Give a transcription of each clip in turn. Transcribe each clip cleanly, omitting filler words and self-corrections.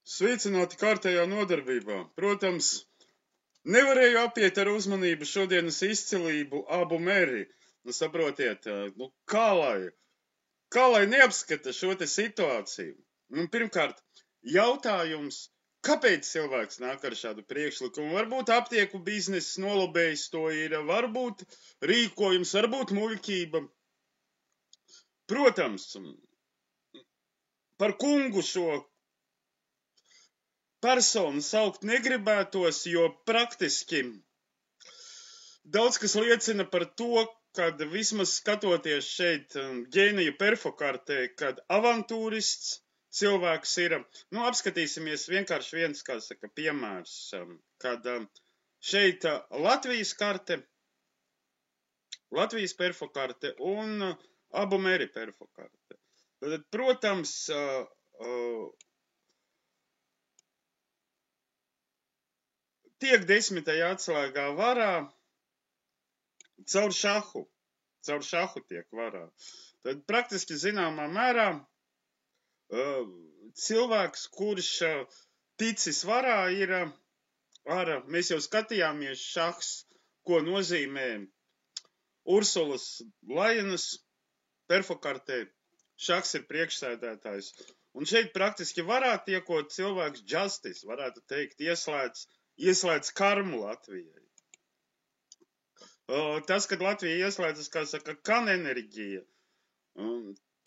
Sveicināti kārtējā nodarbībā. Protams, nevarēju apiet ar uzmanību šodienas izcilību Abu Meri. Saprotiet, kā lai neapskata šo te situāciju? Pirmkārt, jautājums, kāpēc cilvēks nāk ar šādu priekšlikumu? Varbūt aptieku bizness nolobējis to ir, varbūt rīkojums, varbūt muļķība. Protams, par kungu šo personu saukt negribētos, jo praktiski daudz kas liecina par to, kad vismaz skatoties šeit ģēnija perfokartē, kad avantūrists cilvēks ir, apskatīsimies vienkārši viens, kā saka, piemērs, kad šeit Latvijas karte, Latvijas perfokarte un Abu Meri perfokarte. Tad, protams, tiek 10. atslēgā varā caur šahu tiek varā. Tad praktiski zināmā mērā cilvēks, kurš ticis varā, ir mēs jau skatījāmies šahs, ko nozīmē Ursulas Lajenas perfokartē. Šahs ir priekšsēdētājs. Un šeit praktiski varā tiekot cilvēks justice, varētu teikt, ieslēdz karmu Latvijai. Tas, kad Latvija ieslēdzas, kā saka, kan enerģija,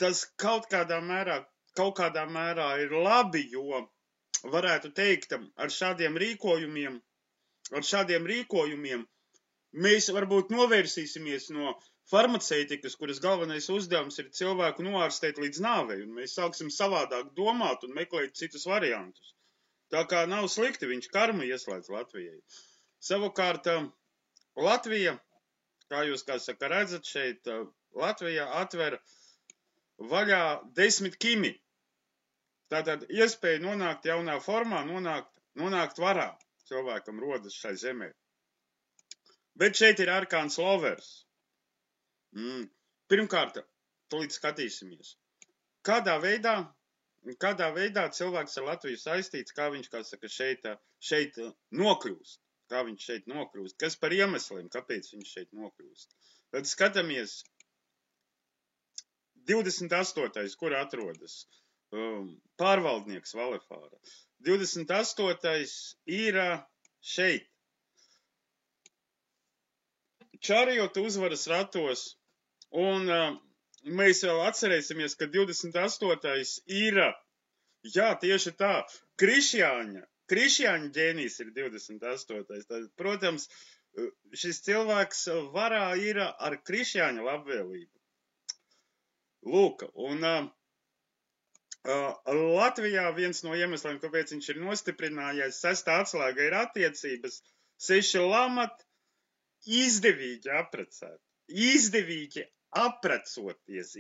tas kaut kādā mērā ir labi, jo varētu teikt, ar šādiem rīkojumiem mēs varbūt novērsīsimies no farmaceitikas, kuras galvenais uzdevums ir cilvēku noārstēt līdz nāvei, un mēs sāksim savādāk domāt un meklēt citus variantus. Tā kā nav slikti, viņš karmu ieslēdz Latvijai. Savukārt, Latvija, kā jūs, kā saka, redzat šeit, Latvijā atver vaļā 10 kimi. Tātad iespēja nonākt jaunā formā, nonākt varā cilvēkam rodas šai zemē. Bet šeit ir arkāns lovers. Pirmkārt, tulīt skatīsimies. Kādā veidā cilvēks ar Latviju saistīts, kā viņš, kā saka, šeit nokļūst. Kā viņš šeit nokļūst, kas par iemesliem, kāpēc viņš šeit nokļūst. Tad skatāmies 28. kur atrodas pārvaldnieks Valefāra. 28. ir šeit. Čariotu uzvaras ratos, un mēs vēl atcerēsimies, ka 28. ir, tieši tā, Krišjāņa ģēnijs ir 28. Tad, protams, šis cilvēks varā ir ar Krišjāņa labvēlību. Lūk, un Latvijā viens no iemesliem, kāpēc viņš ir nostiprinājies, 6. atslēga ir attiecības, 6 lamat, izdevīgi aprecēt, izdevīgi aprecoties.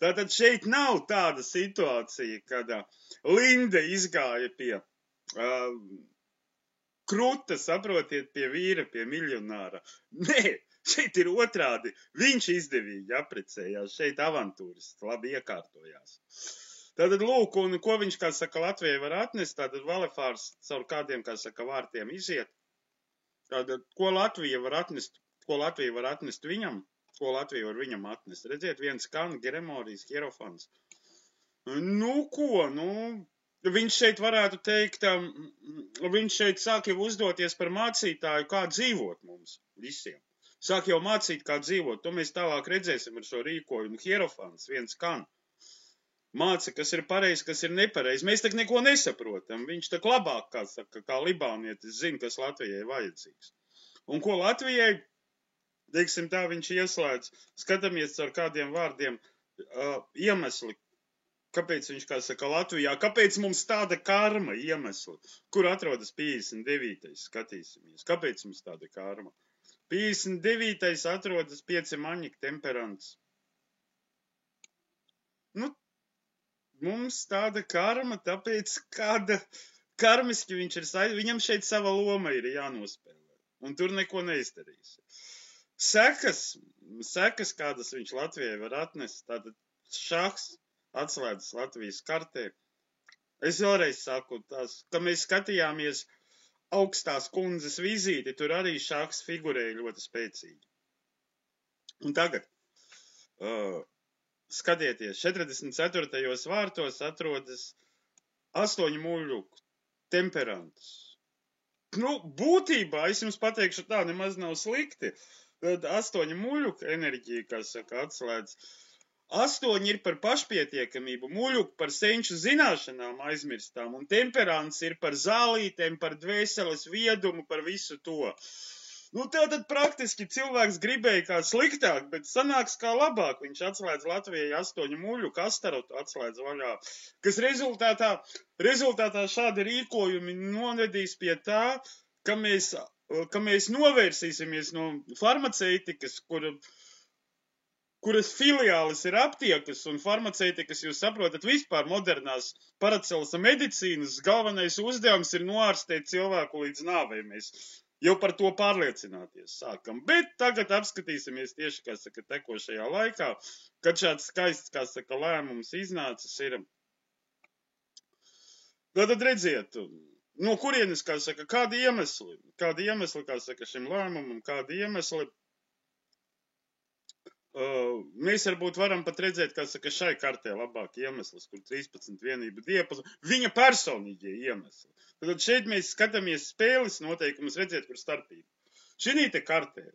Tātad šeit nav tāda situācija, kad Linde izgāja pie kruta, saprotiet, pie vīra, pie miljonāra. Nē, šeit ir otrādi. Viņš izdevīgi aprecējās, šeit avantūrists labi iekārtojās. Tātad lūk, un ko viņš, kā saka, Latvijai var atnest, tātad Valefārs caur kādiem, kā saka, vārtiem iziet. Tātad, ko Latvija var atnest viņam? Ko Latvija var viņam atnest? Redziet, viens kan, Geremorijs, Hierofants. Viņš šeit varētu teikt, viņš šeit sāk jau uzdoties par mācītāju, kā dzīvot mums visiem. Sāk jau mācīt, kā dzīvot. To mēs tālāk redzēsim ar šo rīkojumu. Hierofants, viens kan. Māca, kas ir pareizi, kas ir nepareizi. Mēs tak neko nesaprotam. Viņš tak labāk, kā saka, kā libānietis zina, kas Latvijai vajadzīgs. Un ko Latvijai, teiksim tā, viņš ieslēdz, skatāmies ar kādiem vārdiem iemesli, kāpēc viņš, kā saka, Latvijā, kāpēc mums tāda karma iemesli, kur atrodas 59. skatīsimies, kāpēc mums tāda karma. 59. atrodas 5 maņika temperants. Mums tāda karma, tāpēc kāda karmiski viņš ir viņam šeit sava loma ir jānospēlē. Un tur neko neizdarīs. Sekas, kādas viņš Latvijai var atnest, tātad šahs atslēdzas Latvijas kartē, Es vēlreiz saku, ka mēs skatījāmies augstās kundzes vizīti, tur arī šahs figurēja ļoti spēcīgi. Un tagad, skatieties, 44. vārtos atrodas 8 muļuku temperants. Nu, būtībā, es jums pateikšu tā, nemaz nav slikti. Tad 8 muļuku enerģija, kā saka, atslēdz. 8 ir par pašpietiekamību, muļuku par senču zināšanām aizmirstām, un temperants ir par zālītēm, par dvēseles viedumu, par visu to. Nu, tātad praktiski cilvēks gribēja kā sliktāk, bet sanāks kā labāk. Viņš atslēdz Latvijai 8 muļuku, astarotu atslēdz vaļā, kas rezultātā šādi rīkojumi novedīs pie tā, ka mēs novērsīsimies no farmaceitikas, kuras filiālis ir aptiekas, un farmaceitikas, jūs saprotat, vispār modernās Paracelsa medicīnas galvenais uzdevums ir noārstēt cilvēku līdz nāvei. Mēs jau par to pārliecināties sākam. Bet tagad apskatīsimies tieši, kā saka, tekošajā laikā, kad šāds skaists, kā saka, lēmums iznācis ir. Tad redziet, no kurienes, kā saka, kādi iemesli, kā saka, šim lēmumam, kādi iemesli. Mēs varbūt varam pat redzēt, kā saka, šai kartē labāk iemesls, kur 13 vienību diapazons, viņa personīgie iemesli. Tad šeit mēs skatāmies spēles noteikumus, redziet, kur starpība. Šī te kartē,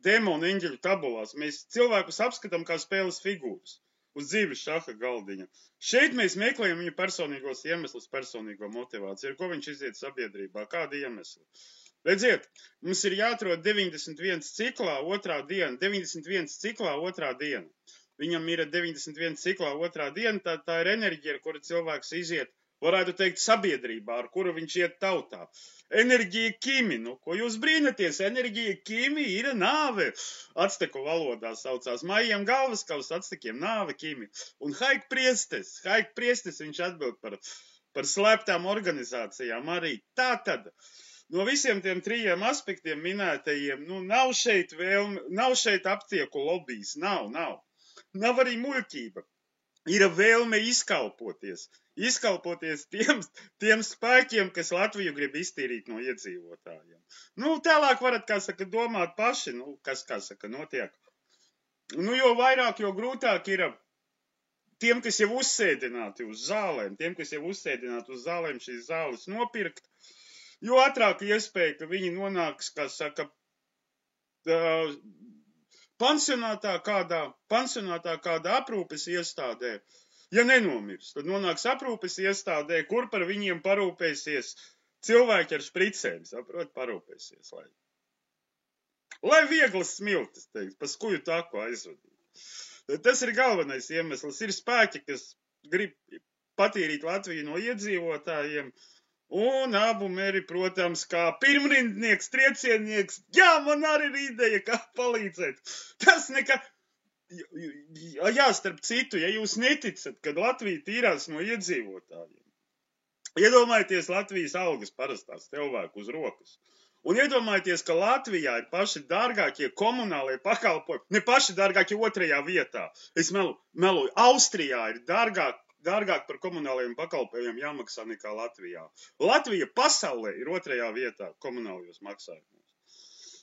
demonu eņģeļu tabulās, mēs cilvēkus apskatām kā spēles figūras uz dzīves šaha galdiņa. Šeit mēs meklējam viņa personīgos iemeslus, personīgo motivāciju, ar ko viņš iziet sabiedrībā, kādi iemesli. Redziet, mums ir jāatrod 91 ciklā otrā diena, 91 ciklā otrā diena. Viņam ir 91 ciklā otrā diena, tā ir enerģija, ar kuru cilvēks iziet, varētu teikt, sabiedrībā, ar kuru viņš iet tautā. Enerģija kimi, nu, ko jūs brīnaties, enerģija kimi ir nāve. Acteku valodā saucās mājiem galvaskaus, actekiem nāve kimi. Un haik priestes, viņš atbild par slēptām organizācijām arī. Tātad. No visiem tiem 3 aspektiem minētajiem, nu, nav šeit aptieku lobijs, nav. Nav arī muļķība. Ir vēlme izkalpoties tiem spēkiem, kas Latviju grib iztīrīt no iedzīvotājiem. Nu, tālāk varat, kā saka, domāt paši, nu, kas, kā saka, notiek. Nu, jo vairāk, jo grūtāk ir tiem, kas jau uzsēdināti uz zālēm, šīs zāles nopirkt. Jo ātrāk iespēja, ka viņi nonāks, kā saka, pansionātā kādā aprūpes iestādē. Ja nenomirs, tad nonāks aprūpes iestādē, kur par viņiem parūpēsies cilvēki ar špricēm, saprot, parūpēsies, lai vieglas smiltis, teiks, pa skuju taku aizvadīt. Tas ir galvenais iemesls. Ir spēki, kas grib patīrīt Latviju no iedzīvotājiem, un abu meri, protams, kā pirmrindnieks, trieciennieks, jā, man arī ir ideja, kā palīdzēt. Tas nekā, jā, starp citu, ja jūs neticat, kad Latvija tīrās no iedzīvotājiem, iedomājieties Latvijas algas parastās cilvēku uz rokas. Un iedomājieties, ka Latvijā ir paši dārgākie komunālie pakalpojumi, ne paši dārgākie 2. vietā. Es meloju, Austrijā ir dārgāk par komunālajiem pakalpojumiem jāmaksā nekā Latvijā. Latvija pasaulē ir 2. vietā komunālajos maksājumos.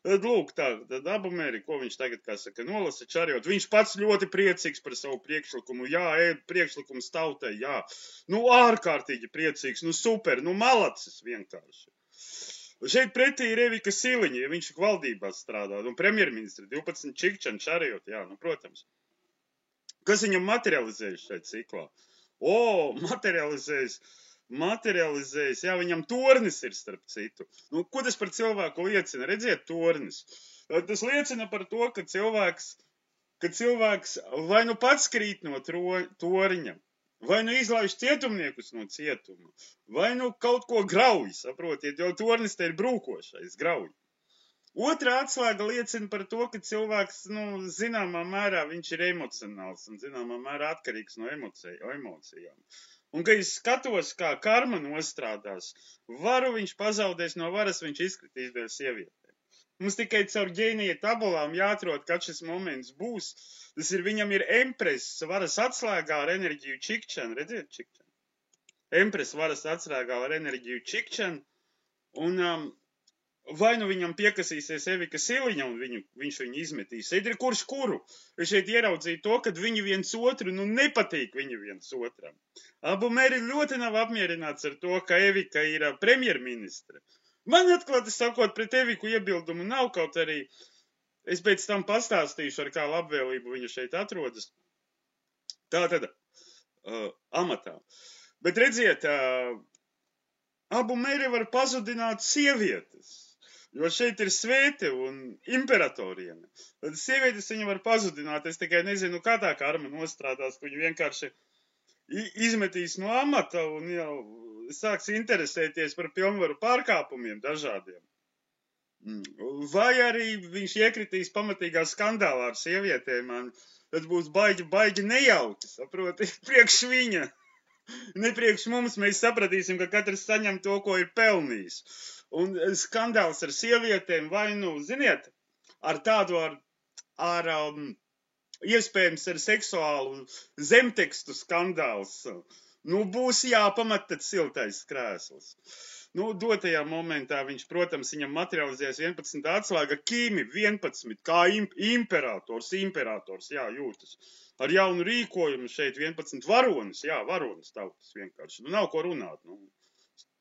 Tad lūk, tad abu mēri, ko viņš tagad, kā saka, nolasa čarjot. Viņš pats ļoti priecīgs par savu priekšlikumu. Jā, priekšlikums tautai, jā. Nu, ārkārtīgi priecīgs, nu super, nu malacis vienkārši. Šeit pretī ir Evika Siliņa, ja viņš valdībā strādā, un premjerministri 12 čikčani čarjot, jā, nu, protams. Kas viņam materializējas šeit ciklā? Materializējas, jā, viņam tornis ir starp citu. Nu, ko tas par cilvēku liecina? Redziet, tornis. Tas liecina par to, ka cilvēks vai nu pats krīt no toriņa, vai nu izlaiž cietumniekus no cietuma, vai nu kaut ko grauj, saprotiet, jo tornis te ir brūkošais, grauj. Otrā atslēga liecina par to, ka cilvēks, nu, zināmā mērā viņš ir emocionāls un zināmā mērā atkarīgs no emocijām. Un, kad es skatos, kā karma nostrādās, viņš pazaudēs no varas, viņš izkritīs dēļ sievietēm. Mums tikai caur ģēnija tabulām jāatrod, kad šis moments būs. Tas ir, viņam ir empreses varas atslēgā ar enerģiju čikčana, redziet čikčana? Empress varas atslēgā ar enerģiju Čikčan, un vai nu viņam piekasīsies Evika Siliņa, un viņš viņu izmetīs. Ir kurš kuru. Es šeit ieraudzīju to, ka viņi viens otru, nepatīk viņi viens otram. Abu mēri ļoti nav apmierināts ar to, ka Evika ir premjerministre. Man atklāti sakot, pret Eviku iebildumu nav, kaut arī es pēc tam pastāstīšu, ar kā labvēlību viņa šeit atrodas. Tātad, amatā. Bet redziet, abu mēri var pazudināt sievietes. Jo šeit ir svēte un imperatoriene. Tad sievietes viņa var pazudināt. Es tikai nezinu, kā tā karma nostrādās, ka viņu vienkārši izmetīs no amata un jau sāks interesēties par pilnvaru pārkāpumiem dažādiem. Vai arī viņš iekritīs pamatīgā skandālā ar sievietēm, tad būs baigi nejauki, saproti, priekš viņa. Ne priekš mums, mēs sapratīsim, ka katrs saņem to, ko ir pelnījis. Un skandāls ar sievietēm, vai ziniet, ar tādu, iespējams ar seksuālu zemtekstu skandāls, būs jāpamat tad siltais krēsls. Dotajā momentā viņš, protams, viņam materializēs 11 atslēga Kimi, 11, kā imperators, jā, jūtas. Ar jaunu rīkojumu šeit 11 varonis, jā, varonis tautas vienkārši. Nav ko runāt,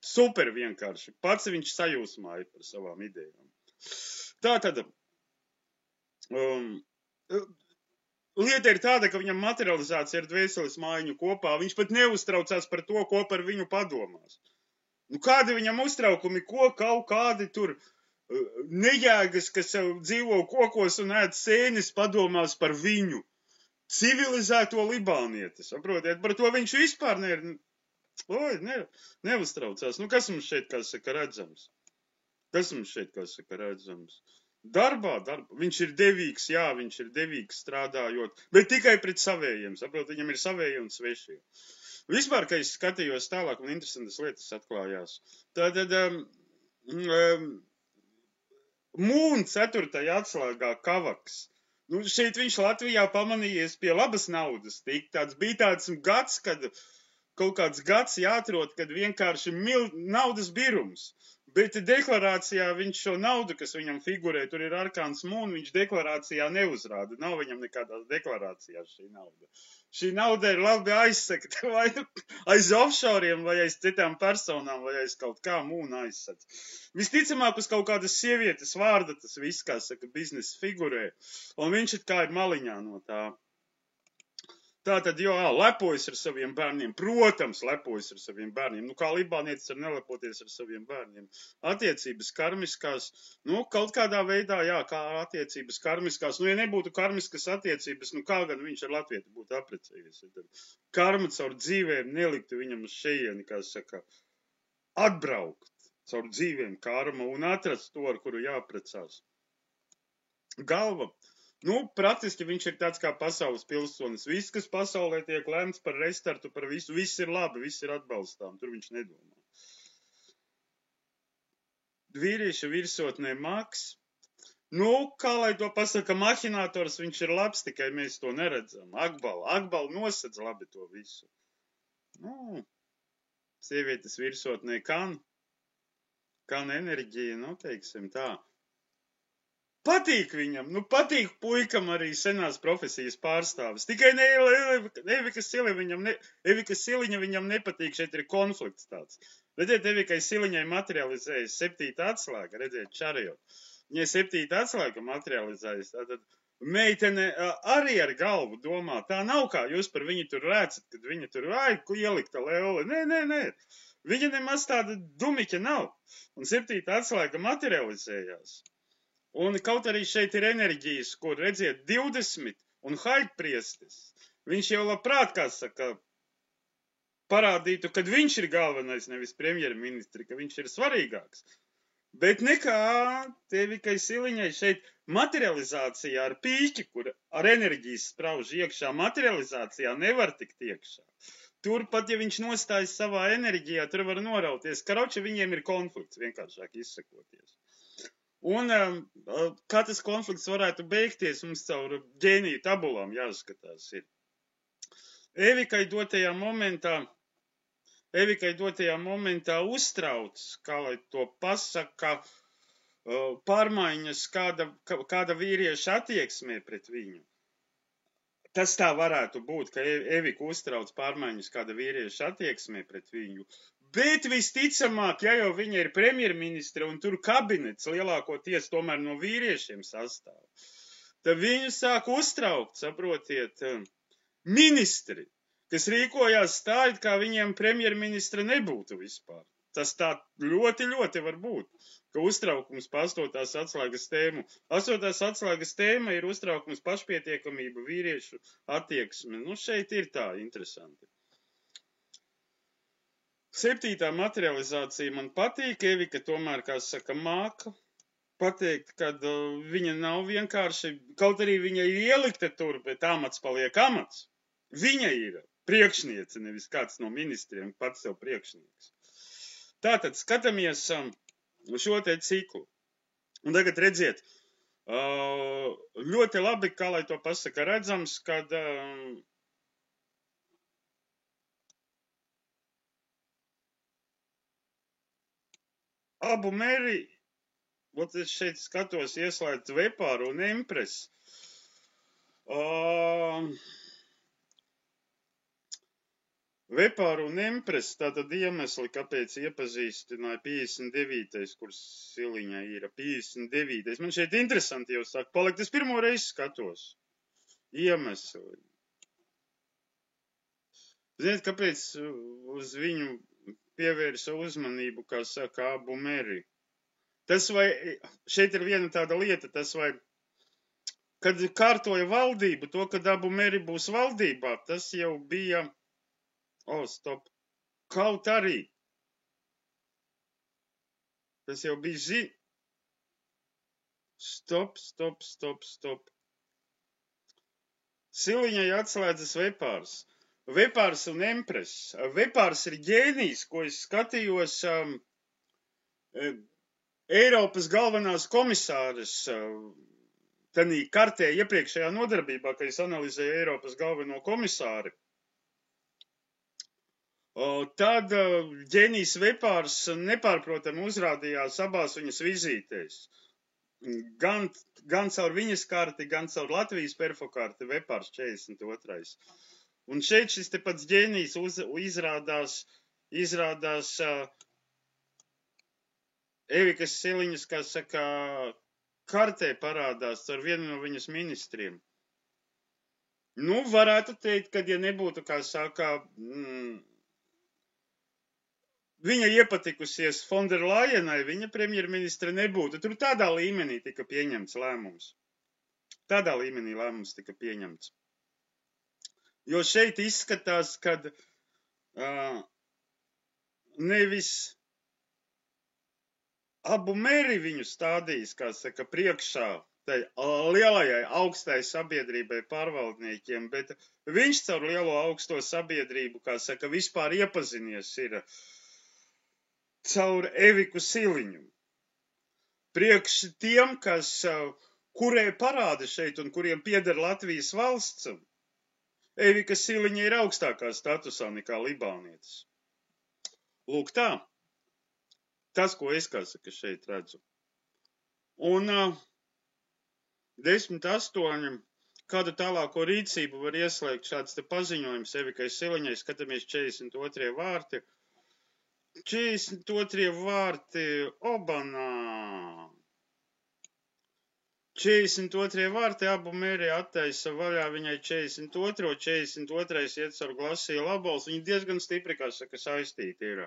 Super vienkārši. Pats viņš sajūsmāja par savām idejām. Tātad, lieta ir tāda, ka viņam materializācija ar dvēseles mājiņu kopā, viņš pat neuztraucās par to, ko par viņu padomās. Kādi viņam uztraukumi, ko kaut kādi tur nejēgas, kas jau dzīvo kokos un ēd sēnes, padomās par viņu. Civilizēto libānieti, saprotiet, par to viņš vispār neuztraucās. Kas mums šeit, kā saka, redzams? Darbā. Viņš ir devīgs, jā, viņš ir devīgs strādājot, bet tikai pret savējiem, saprot, viņam ir savējie un svešie. Vispār, ka es skatījos tālāk un interesantas lietas atklājās. Tātad, Mūn 4. atslēgā Kavaks. Šeit viņš Latvijā pamanījies pie labas naudas. Bija tāds gads, kad kaut kāds gads jāatrod, kad vienkārši naudas birums. Bet deklarācijā viņš šo naudu, kas viņam figurē, tur ir arkāns Mūn, viņš deklarācijā neuzrāda. Nav viņam nekādās deklarācijās šī nauda. Šī nauda ir labi aizsakta vai aiz offshoriem, vai aiz citām personām, vai aiz kaut kā Mūna aizsaka. Visticamāk uz kaut kādas sievietes vārda tas viss, kā saka, biznesa figurē. Un viņš it kā ir maliņā no tā. Tātad, lepojas ar saviem bērniem. Protams, lepojas ar saviem bērniem. Kā libānietis var nelepoties ar saviem bērniem. Attiecības karmiskās, kaut kādā veidā, jā, kā attiecības karmiskās. Ja nebūtu karmiskas attiecības, kā gan viņš ar latvieti būtu apprecējies. Karma caur dzīvēm neliktu viņam uz šejieni, kā saka, atbraukt caur dzīvēm karma un atrast to, ar kuru jāprecās. Galva. Praktiski viņš ir tāds kā pasaules pilsonis. Viss, kas pasaulē tiek lemts par restartu, par visu, viss ir labi, viss ir atbalstām. Tur viņš nedomā. Vīrieša virsotnē Maks. Kā lai to pasaka, mahinators viņš ir labs, tikai mēs to neredzam. Akbal nosedz labi to visu. Sievietes virsotnē kan enerģija, teiksim tā. Patīk viņam, patīk puikam arī senās profesijas pārstāvis. Tikai Evika Siliņa viņam nepatīk, šeit ir konflikts tāds. Redziet, Evikai Siliņai materializējas 7. atslēga, redziet, čarjot. Viņai 7. atslēga materializējas, tātad meitene arī ar galvu domā, tā nav kā jūs par viņu tur rēcat, kad viņa tur, ko ielikta leole. Nē. Viņa nemaz tāda dumiķa nav. Un 7. atslēga materializējās. Un kaut arī šeit ir enerģijas, kur redziet 20 un haidpriestis. Viņš jau labprāt, kā saka, parādītu, kad viņš ir galvenais, nevis premjerministri, ka viņš ir svarīgāks. Bet nekā Evikai Siliņai šeit materializācijā ar pīķi, kur ar enerģijas sprauž iekšā, materializācijā nevar tikt iekšā. Tur pat, ja viņš nostājas savā enerģijā, tur var norauties. Karoči viņiem ir konflikts, vienkāršāk izsakoties. Un kā tas konflikts varētu beigties, mums caur ģēniju tabulām jāskatās ir. Evikai dotajā momentā Evikai dotajā momentā uztrauc, kā lai to pasaka, pārmaiņas kāda vīrieša attieksmē pret viņu. Tas tā varētu būt, ka Evika uztrauc pārmaiņas kāda vīrieša attieksmē pret viņu. Bet visticamāk, ja jau viņa ir premjerministre un tur kabinets lielākoties tomēr no vīriešiem sastāv, tad viņu sāk uztraukt, saprotiet, ministri, kas rīkojās tā, it kā viņiem premjerministra nebūtu vispār. Tas tā ļoti, ļoti var būt, ka uztraukums pa 8. atslēgas tēmu. 8. atslēgas tēma ir uztraukums pašpietiekamība, vīriešu attieksme. Nu, šeit ir tā interesanti. 7. materializācija man patīk, Evika tomēr, kā saka, māka pateikt, kad viņa nav vienkārši, kaut arī viņa ir ielikta tur, bet amats paliek amats. Viņa ir priekšniece, nevis kāds no ministriem, pats sev priekšnieks. Tātad skatāmies šo te ciklu. Un tagad redziet, ļoti labi, kā lai to pasaka, redzams, kad Abu Meri, es šeit skatos ieslēgt Vepāru un Empresi. Vepāru un Empresi, tātad iemesli, kāpēc iepazīstināja 59. kur Siliņai ir 59. Man šeit interesanti jau sāk palikt, es pirmo reizi skatos. Iemesli. Ziniet, kāpēc uz viņu pievērsa uzmanību, kā saka, Abu Meri? Tas vai, šeit ir viena tāda lieta, tas vai, kad kārtoja valdību, to, kad Abu Meri būs valdībā, tas jau bija, kaut arī. Tas jau bija Stop. Siliņai atslēdzas Vepārs. Vepārs un Empress. Vepārs ir ģēnijs, ko es skatījos Eiropas galvenās komisāres tanī kartē iepriekšējā nodarbībā, kad es analizēju Eiropas galveno komisāri. Tad ģēnijs Vepārs nepārprotam uzrādījās abās viņas vizītēs. Gan caur viņas karti, gan caur Latvijas perfokarti Vepārs 42. Un šeit šis te pats ģēnijs izrādās Evikas Siliņas, kā saka, kartē parādās ar vienu no viņas ministriem. Nu, varētu teikt, kad ja nebūtu, kā saka, viņa iepatikusies Fonderlajenai, viņa premjerministre nebūtu. Tur tādā līmenī tika pieņemts lēmums. Tādā līmenī lēmums tika pieņemts. Jo šeit izskatās, kad nevis Abu Meri viņu stādījis, kā saka, priekšā tai lielajai augstai sabiedrībai pārvaldniekiem, bet viņš caur lielo augsto sabiedrību, kā saka, vispār iepazinies ir caur Eviku Siliņu. Priekš tiem, kurie parāda šeit un kuriem pieder Latvijas valsts, Evika Siliņa ir augstākā statusā nekā libānietis. Lūk tā. Tas, ko es, kā saka, šeit redzu. Un 10.8. Kādu tālāko rīcību var ieslēgt šāds te paziņojums Evikai Siliņai, skatāmies 42. vārti. 42. vārti, obanā. 42. vārti Abu Meri attaisa vaļā viņai 42. 42. iet caur Glasija Labols. Viņi diezgan stipri, kā saka, saistīti ir.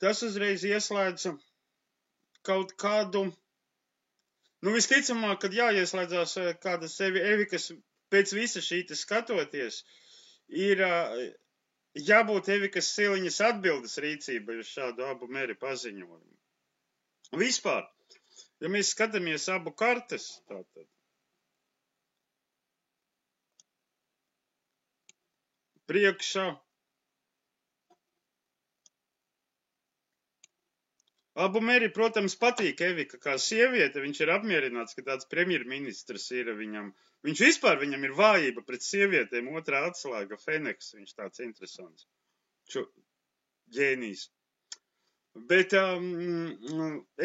Tas uzreiz ieslēdza kaut kādu, nu visticamāk, kad jāieslēdzās kādas Evikas, pēc visa šī skatoties, ir jābūt Evikas Siliņas atbildes rīcībai uz šādu Abu Meri paziņojumu. Vispār. Ja mēs skatāmies abu kartes, tātad. Priekšā. Abu Meri, protams, patīk Evika kā sieviete, viņš ir apmierināts, ka tāds premjerministrs ir viņam. Viņam ir vājība pret sievietēm, otrā atslēga, Feneks, viņš tāds interesants. ģēnijs. Bet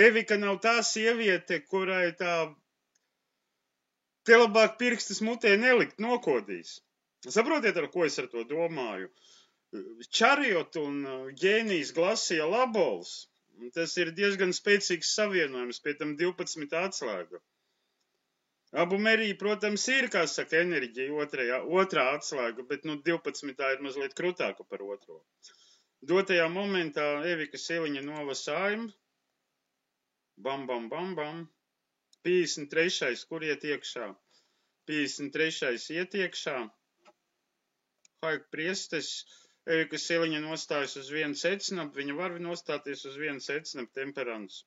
Evika nav tā sieviete, kurai tā te labāk pirkstus mutē nelikt, nokodīs. Saprotiet, ar ko es ar to domāju? Chariot un ģēnijs Glasija Labols, tas ir diezgan spēcīgs savienojums, pie tam 12 atslēga. Abu Merī, protams, ir, kā saka, enerģija otrā atslēga, bet 12 ir mazliet krutāka par otro. Dotajā momentā Evika Siliņa novasājuma, bam, bam, bam, bam, 53. kur iet iekšā? 53. iet iekšā, Haik priestes, Evika Siliņa nostājas uz vienu secinapu, viņa var nostāties uz vienu secinapu temperants.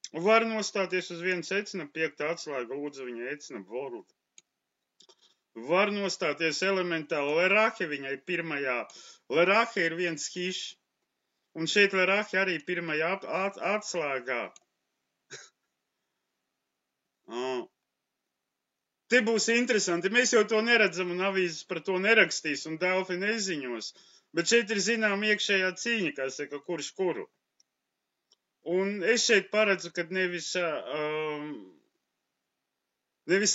Var nostāties uz vienu secinapu, 5. atslēga, lūdzu viņa ecinapu vorut. Var nostāties elementāli Lerahe, viņai pirmajā. Lerahe ir viens hišs. Un šeit Lerahe arī pirmajā atslēgā. Te būs interesanti. Mēs jau to neredzam un avīzes par to nerakstīs un Delfi neziņos. Bet šeit ir zinām iekšējā cīņa, kā saka, kurš kuru. Un es šeit paredzu, ka nevis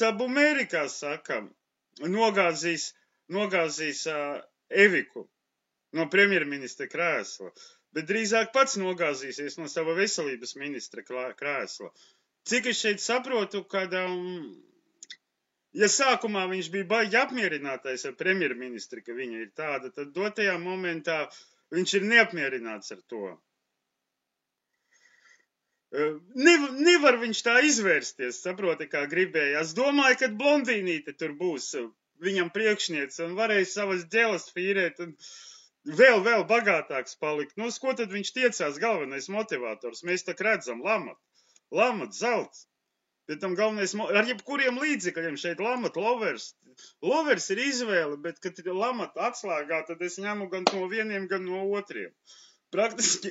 Abu Meri, kā saka, nogāzīs Eviku no premjerministra krēsla, bet drīzāk pats nogāzīsies no sava veselības ministra krēsla. Cik es šeit saprotu, kad, ja sākumā viņš bija baigi apmierinātais ar premjerministri, ka viņa ir tāda, tad dotajā momentā viņš ir neapmierināts ar to. Nevar viņš tā izvērsties, saproti, kā gribēja. Es domāju, ka blondīnīte tur būs viņam priekšniece un varēs savas ģelas fīrēt un vēl bagātāks palikt. Nu, uz ko tad viņš tiecās galvenais motivators? Mēs tak redzam, lamat, zelts. Bet tam galvenais, ar jebkuriem līdzekļiem šeit lamat, lovers. Lovers ir izvēle, bet, kad lamat atslēgā, tad es ņemu gan no vieniem, gan no otriem. Praktiski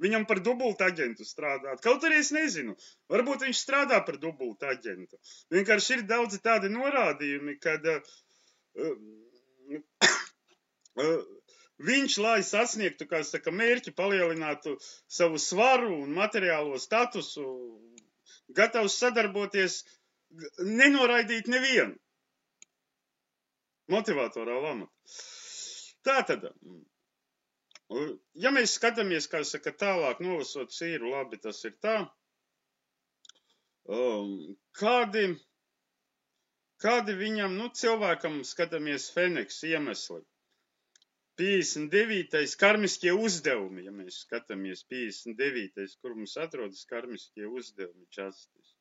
viņam par dubultu aģentu strādāt. Kaut arī es nezinu, varbūt viņš strādā par dubultu aģentu. Vienkārši ir daudzi tādi norādījumi, kad viņš, lai sasniegtu, kā saka, mērķi, palielinātu savu svaru un materiālo statusu, gatavs sadarboties, nenoraidīt nevienu. Motivatorā lamata. Tātad. Ja mēs skatāmies, kā saka, tālāk novasot sīru, labi, tas ir tā. Kādi viņam, cilvēkam skatāmies Feneks iemesli. 59. karmiskie uzdevumi, ja mēs skatāmies 59. kur mums atrodas karmiskie uzdevumi, Justice.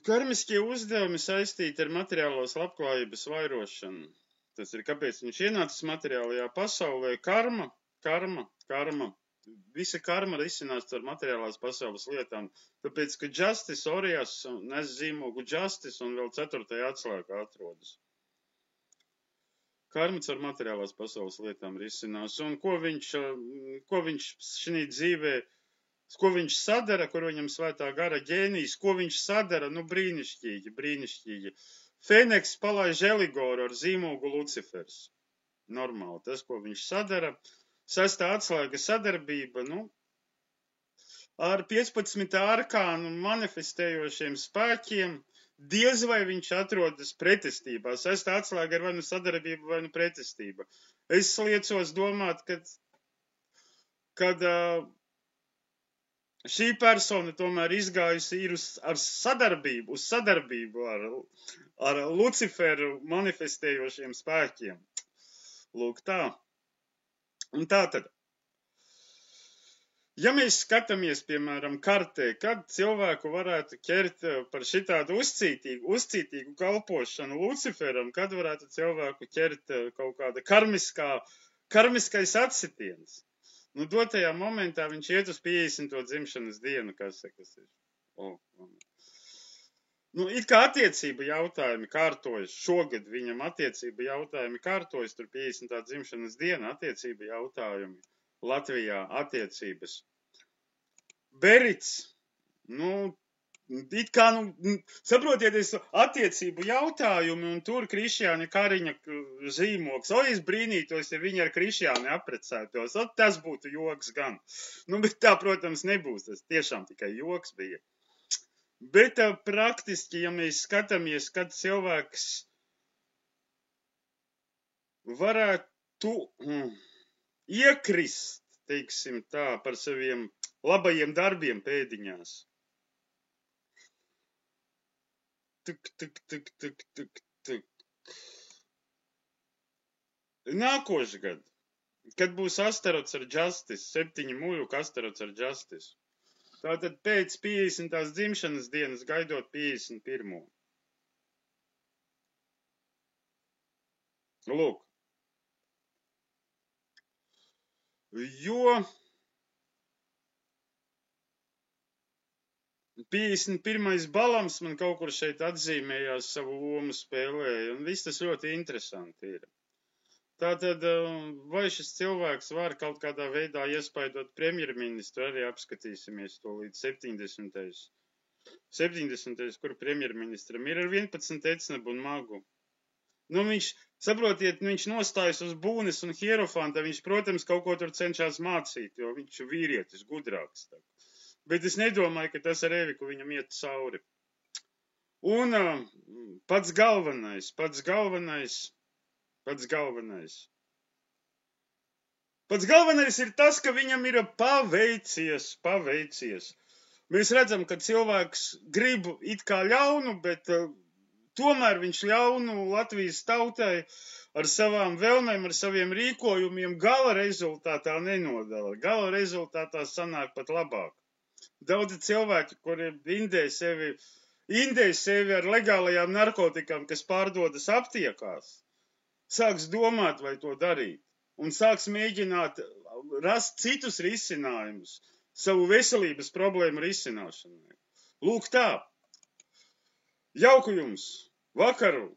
Karmiskie uzdevumi saistīti ar materiālos labklājības vairošanu. Tas ir, kāpēc viņš ienācis materiālajā pasaulē. Karma. Visa karma risinās ar materiālās pasaules lietām. Tāpēc, ka Justice, Orijas, nes zīmogu Justice un vēl 4. atslēgā atrodas. Karma ar materiālās pasaules lietām risinās. Un ko viņš šī dzīvē, ko viņš sadara, kur viņam svētā gara ģēnijs, ko viņš sadara, brīnišķīgi. Feneks palaiž Eligoru ar zīmogu Lucifers. Normāli, tas, ko viņš sadara. 6. atslēga sadarbība, ar 15 arkānu manifestējošiem spēkiem, diez vai viņš atrodas pretestībā. 6. atslēga ir vai nu sadarbība, vai nu pretestība. Es liecos domāt, kad šī persona tomēr izgājusi ir uz sadarbību ar Luciferu manifestējošiem spēkiem. Lūk tā. Un tā tad. Ja mēs skatāmies, piemēram, kartē, kad cilvēku varētu ķert par šitādu uzcītīgu kalpošanu Luciferam, kad varētu cilvēku ķert kaut kāda karmiskais atsitiens. Dotajā momentā viņš iet uz 50. dzimšanas dienu, kas ir. It kā attiecība jautājumi kārtojas, šogad viņam attiecība jautājumi kārtojas, tur 50. dzimšanas diena attiecība jautājumi, Latvijā attiecības. Berits, It kā, saprotiet, attiecību jautājumi un tur Krišjāņa Kariņa zīmoks. O, es brīnītos, ja viņi ar Krišjāni apprecētos. O, tas būtu joks gan. Bet tā, protams, nebūs. Tas tiešām tikai joks bija. Bet praktiski, ja mēs skatāmies, kad cilvēks varētu iekrist, teiksim tā, par saviem labajiem darbiem pēdiņās. Nākošais gadu, kad būs Astarots ar Justice, 7 muļuku Astarots ar Justice. Tātad pēc 50. dzimšanas dienas gaidot 51. Lūk. Jo 51. balams man kaut kur šeit atzīmējās, savu lomu spēlēja, un viss tas ļoti interesanti ir. Tātad, vai šis cilvēks var kaut kādā veidā iespaidot premjerministru, arī apskatīsimies to līdz 70. 70. kur premjerministram ir ar 11 ecnebu un magu. Viņš, saprotiet, viņš nostājas uz būnes un hierofanta, viņš, protams, kaut ko tur cenšas mācīt, jo viņš ir vīrietis, gudrāks. Tā. Bet es nedomāju, ka tas ar Eviku viņam iet cauri. Un pats galvenais. Pats galvenais ir tas, ka viņam ir paveicies. Mēs redzam, ka cilvēks grib it kā ļaunu, bet tomēr viņš ļaunu Latvijas tautai ar savām vēlmēm, ar saviem rīkojumiem gala rezultātā nenodala. Gala rezultātā sanāk pat labāk. Daudzi cilvēki, kuri indē sevi ar legālajām narkotikām, kas pārdodas aptiekās, sāks domāt, vai to darīt, un sāks mēģināt rast citus risinājumus savu veselības problēmu risināšanai. Lūk tā. Jauku jums vakaru!